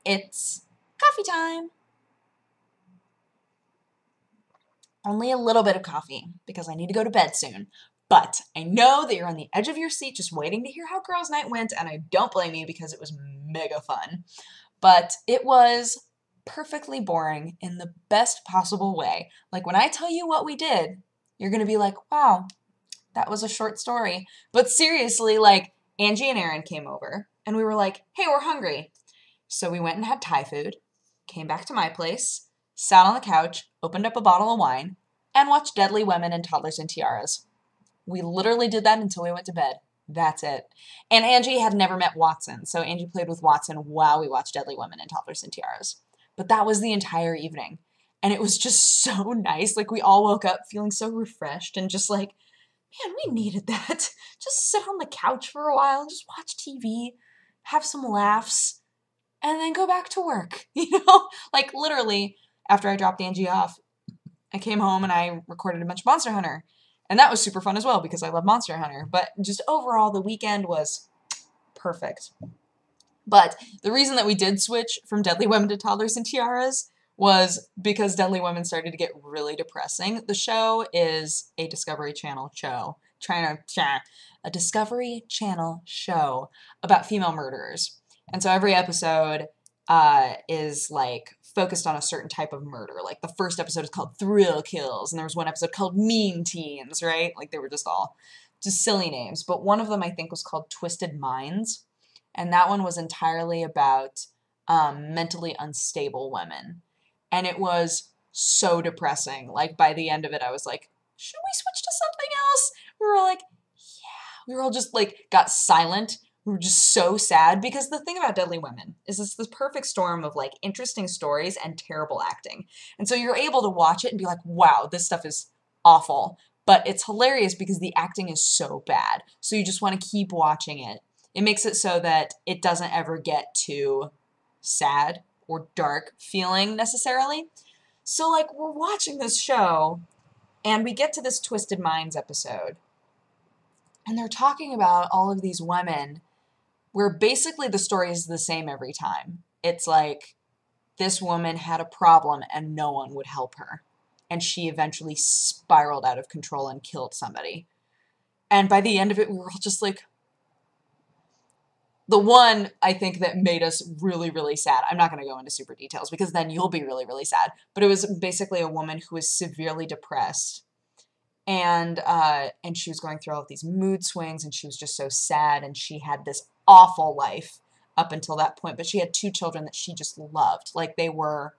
It's coffee time. Only a little bit of coffee because I need to go to bed soon. But I know that you're on the edge of your seat just waiting to hear how girls' night went, and I don't blame you because it was mega fun. But it was perfectly boring in the best possible way. Like when I tell you what we did, you're going to be like, wow, that was a short story. But seriously, like Angie and Aaron came over and we were like, hey, we're hungry. So we went and had Thai food, came back to my place, sat on the couch, opened up a bottle of wine, and watched Deadly Women and Toddlers and Tiaras. We literally did that until we went to bed. That's it. And Angie had never met Watson, so Angie played with Watson while we watched Deadly Women and Toddlers and Tiaras. But that was the entire evening. And it was just so nice. Like, we all woke up feeling so refreshed and just like, man, we needed that. Just sit on the couch for a while and just watch TV, have some laughs, and then go back to work. You know? Like, literally, after I dropped Angie off, I came home and I recorded a bunch of Monster Hunter. And that was super fun as well because I love Monster Hunter. But just overall, the weekend was perfect. But the reason that we did switch from Deadly Women to Toddlers and Tiaras was because Deadly Women started to get really depressing. The show is a Discovery Channel show. A Discovery Channel show about female murderers. And so every episode is like focused on a certain type of murder. Like the first episode is called Thrill Kills, and there was one episode called Mean Teens, right? Like they were just all just silly names. But one of them I think was called Twisted Minds, and that one was entirely about mentally unstable women. And it was so depressing. Like by the end of it, I was like, should we switch to something else? We were all like, yeah. We were all just like, got silent. We were just so sad because the thing about Deadly Women is it's this perfect storm of like interesting stories and terrible acting. And so you're able to watch it and be like, wow, this stuff is awful. But it's hilarious because the acting is so bad. So you just want to keep watching it. It makes it so that it doesn't ever get too sad or dark feeling necessarily. So like we're watching this show and we get to this Twisted Minds episode and they're talking about all of these women where basically the story is the same every time. It's like this woman had a problem and no one would help her. And she eventually spiraled out of control and killed somebody. And by the end of it, we were all just like, the one I think that made us really, really sad. I'm not going to go into super details because then you'll be really, really sad. But it was basically a woman who was severely depressed. And she was going through all of these mood swings and she was just so sad and she had this awful life up until that point. But she had 2 children that she just loved. Like they were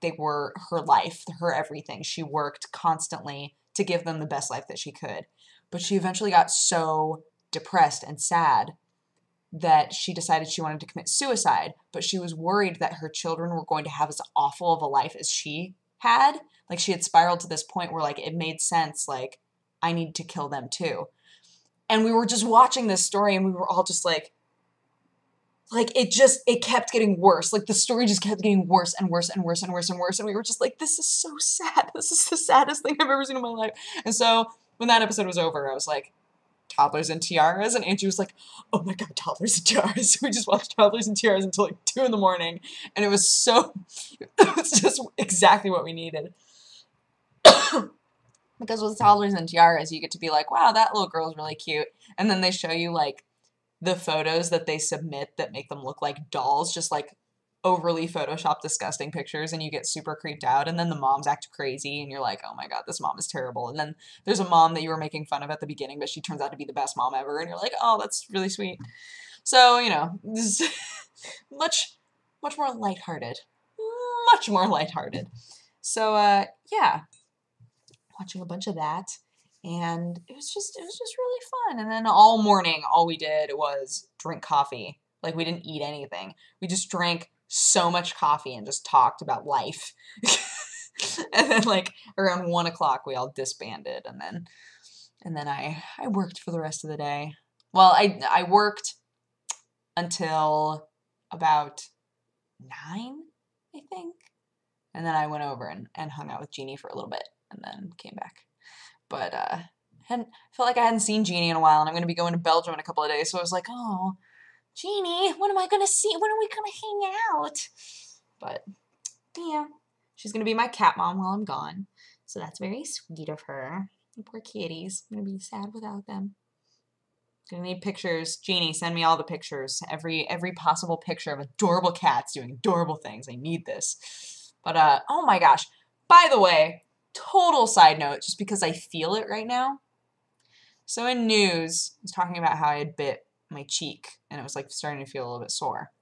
her life, her everything. She worked constantly to give them the best life that she could. But she eventually got so depressed and sad that she decided she wanted to commit suicide. But she was worried that her children were going to have as awful of a life as she had. Like she had spiraled to this point where like it made sense, like I need to kill them too. And we were just watching this story and we were all just like it kept getting worse. Like the story just kept getting worse and worse and worse and worse and worse. And we were just like, this is so sad. This is the saddest thing I've ever seen in my life. And so when that episode was over, I was like, Toddlers and Tiaras. And Angie was like, oh my God, Toddlers and Tiaras. We just watched Toddlers and Tiaras until like 2 in the morning. And it was just exactly what we needed. Because with Toddlers and Tiaras, you get to be like, wow, that little girl's really cute. And then they show you like the photos that they submit that make them look like dolls, just like overly photoshopped, disgusting pictures, and you get super creeped out. And then the moms act crazy, and you're like, oh my God, this mom is terrible. And then there's a mom that you were making fun of at the beginning, but she turns out to be the best mom ever, and you're like, oh, that's really sweet. So, you know, this is much more lighthearted. Much more lighthearted. So, yeah. Watching a bunch of that. And it was just really fun. And then all morning, all we did was drink coffee. Like, we didn't eat anything. We just drank so much coffee and just talked about life. And then, like, around 1 o'clock, we all disbanded. And then I worked for the rest of the day. Well, I worked until about 9, I think. And then I went over and hung out with Jeannie for a little bit and then came back. But felt like I hadn't seen Jeannie in a while, and I'm going to be going to Belgium in a couple of days, so I was like, oh, Jeannie, when am I gonna see? When are we gonna hang out? But yeah, she's gonna be my cat mom while I'm gone. So that's very sweet of her. The poor kitties. I'm gonna be sad without them. Gonna need pictures. Jeannie, send me all the pictures. Every possible picture of adorable cats doing adorable things. I need this. But oh my gosh. By the way, total side note, just because I feel it right now. So in news, I was talking about how I had bit my cheek and it was like starting to feel a little bit sore.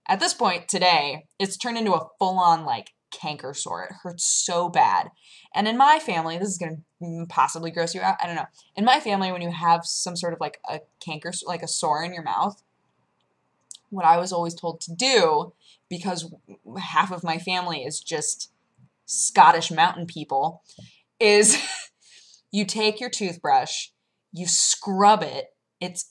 At this point today, it's turned into a full-on like canker sore. It hurts so bad. And in my family, this is going to possibly gross you out. I don't know. In my family, when you have some sort of like a canker, like a sore in your mouth, what I was always told to do, because half of my family is just Scottish mountain people, is you take your toothbrush, you scrub it. It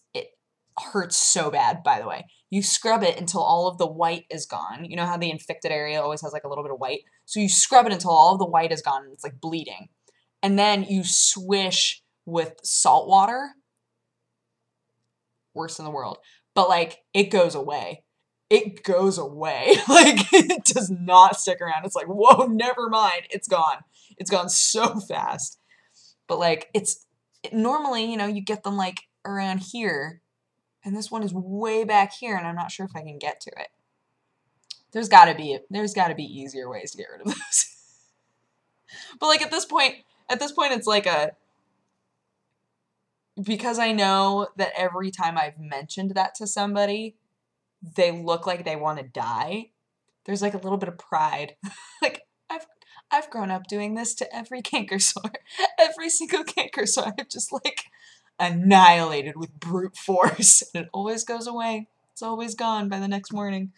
hurts so bad, by the way. You scrub it until all of the white is gone. You know how the infected area always has like a little bit of white? So you scrub it until all of the white is gone and it's like bleeding. And then you swish with salt water. Worst in the world. But like, it goes away. It goes away. Like, it does not stick around. It's like, whoa, never mind. It's gone. It's gone so fast. But like, normally, you know, you get them like around here. And this one is way back here, and I'm not sure if I can get to it. There's gotta be easier ways to get rid of those. But like at this point it's like because I know that every time I've mentioned that to somebody, they look like they want to die. There's like a little bit of pride. Like I've grown up doing this to every canker sore. Every single canker sore I've just like annihilated with brute force, and it always goes away. It's always gone by the next morning.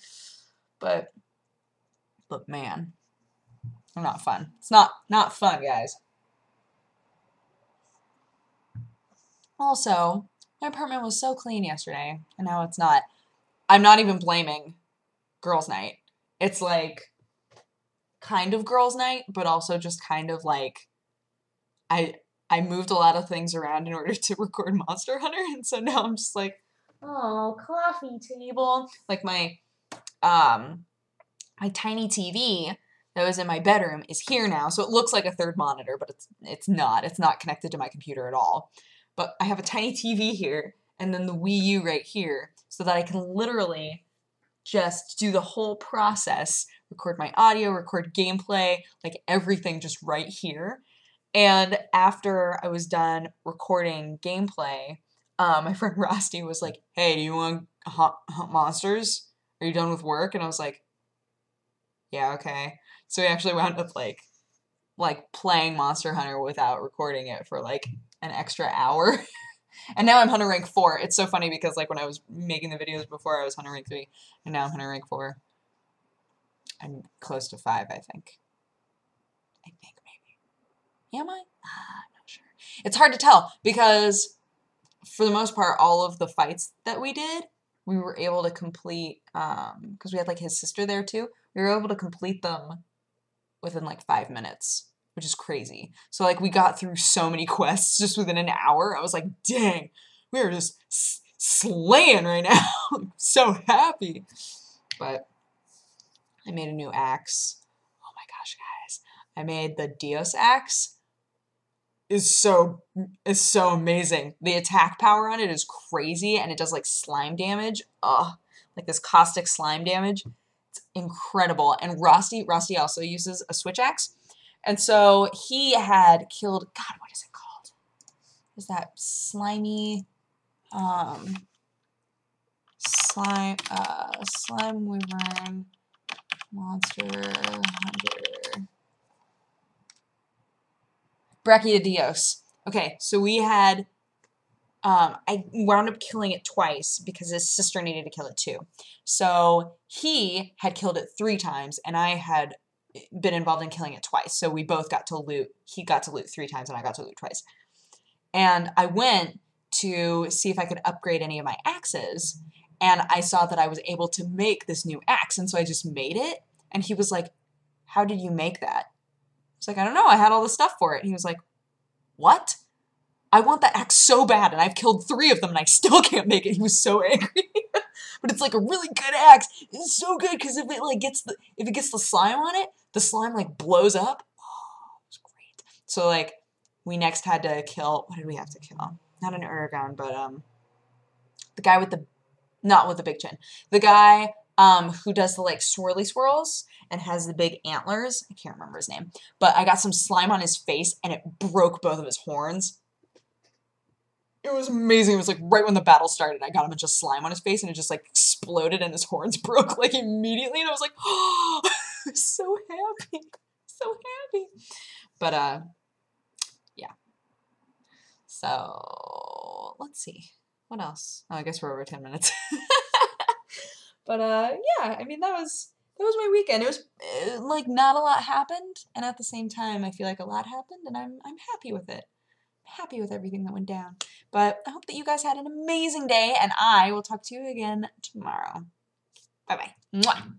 But man, they're not fun. It's not fun, guys. Also, my apartment was so clean yesterday, and now it's not. I'm not even blaming girls' night. It's like kind of girls' night, but also just kind of like I moved a lot of things around in order to record Monster Hunter, and so now I'm just like, oh, coffee table. Like my tiny TV that was in my bedroom is here now, so it looks like a third monitor, but it's not. It's not connected to my computer at all. But I have a tiny TV here, and then the Wii U right here, so that I can literally just do the whole process, record my audio, record gameplay, like everything just right here. And after I was done recording gameplay, my friend Rusty was like, hey, do you want hunt monsters? Are you done with work? And I was like, yeah, okay. So we actually wound up like playing Monster Hunter without recording it for like an extra hour. And now I'm Hunter rank 4. It's so funny because like when I was making the videos before, I was Hunter rank 3, and now I'm Hunter rank 4. I'm close to 5, I think. Am I? Not sure. It's hard to tell because for the most part, all of the fights that we did, we were able to complete, because we had like his sister there too, we were able to complete them within like 5 minutes, which is crazy. So like we got through so many quests just within an hour. I was like, dang, we are just slaying right now. I'm so happy. But I made a new axe. Oh my gosh, guys. I made the Dios axe. Is so amazing. The attack power on it is crazy, and it does like slime damage. Ugh, like this caustic slime damage. It's incredible. And Rusty also uses a switch axe, and so he had killed. God, what is it called? Is that slimy? Slime wyvern monster hunter. Brachiodios. Okay, so we had, I wound up killing it twice because his sister needed to kill it too. So he had killed it 3 times, and I had been involved in killing it twice. So we both got to loot. He got to loot 3 times, and I got to loot twice. And I went to see if I could upgrade any of my axes, and I saw that I was able to make this new axe, and so I just made it. And he was like, how did you make that? It's like, I don't know, I had all the stuff for it. And he was like, what? I want that axe so bad, and I've killed 3 of them, and I still can't make it. He was so angry. But it's like a really good axe. It's so good because if it like gets the slime on it, the slime like blows up. Oh, it was great. So like we next had to kill. What did we have to kill? Not an Urgon, but the guy with the not with the big chin. The guy who does the like swirly swirls and has the big antlers. I can't remember his name, but I got some slime on his face and it broke both of his horns. It was amazing. It was like right when the battle started, I got a bunch of slime on his face and it just like exploded and his horns broke like immediately. And I was like, oh, I'm so happy. So happy. But yeah. So let's see. What else? Oh, I guess we're over 10 minutes. But yeah, I mean that was my weekend. It was like not a lot happened, and at the same time I feel like a lot happened and I'm happy with it. Happy with everything that went down. But I hope that you guys had an amazing day, and I will talk to you again tomorrow. Bye-bye. Mwah.